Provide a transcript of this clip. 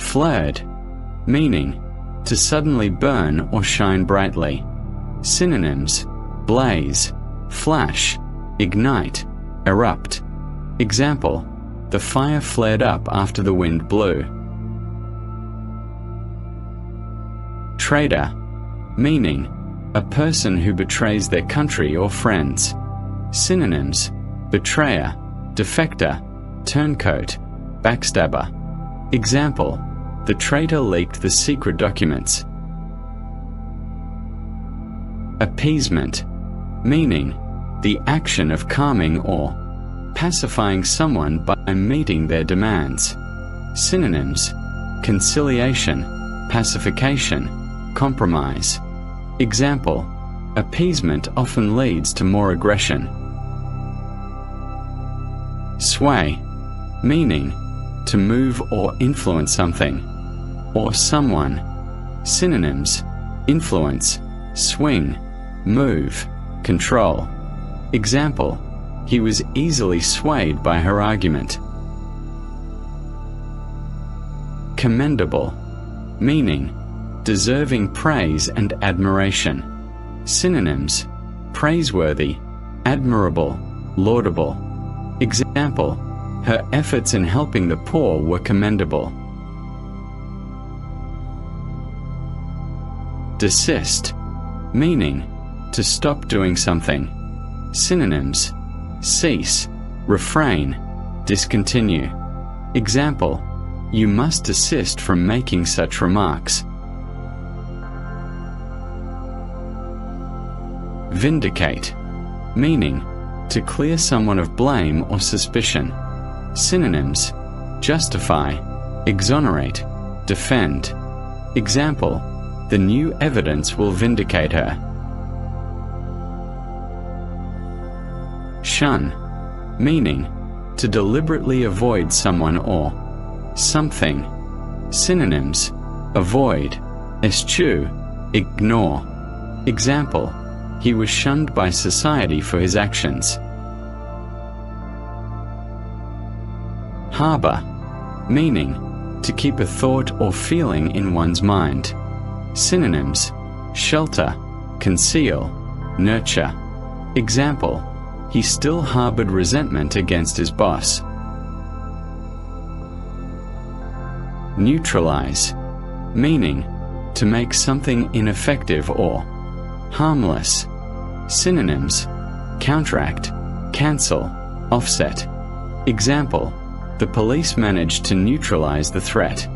Flared, meaning to suddenly burn or shine brightly. Synonyms: blaze, flash, ignite, erupt. Example: the fire flared up after the wind blew. Traitor, meaning a person who betrays their country or friends. Synonyms: betrayer, defector, turncoat, backstabber. Example: the traitor leaked the secret documents. Appeasement, meaning the action of calming or pacifying someone by meeting their demands. Synonyms: conciliation, pacification, compromise. Example: appeasement often leads to more aggression. Sway, meaning to move or influence something or someone. Synonyms: influence, swing, move, control. Example: he was easily swayed by her argument. Commendable, meaning deserving praise and admiration. Synonyms: praiseworthy, admirable, laudable. Example: her efforts in helping the poor were commendable. Desist, meaning to stop doing something. Synonyms: cease, refrain, discontinue. Example: you must desist from making such remarks. Vindicate, meaning to clear someone of blame or suspicion. Synonyms: justify, exonerate, defend. Example: the new evidence will vindicate her. Shun, meaning to deliberately avoid someone or something. Synonyms: avoid, eschew, ignore. Example: he was shunned by society for his actions. Harbour, meaning to keep a thought or feeling in one's mind. Synonyms: shelter, conceal, nurture. Example: he still harbored resentment against his boss. Neutralise, meaning to make something ineffective or harmless. Synonyms: counteract, cancel, offset. Example: the police managed to neutralize the threat.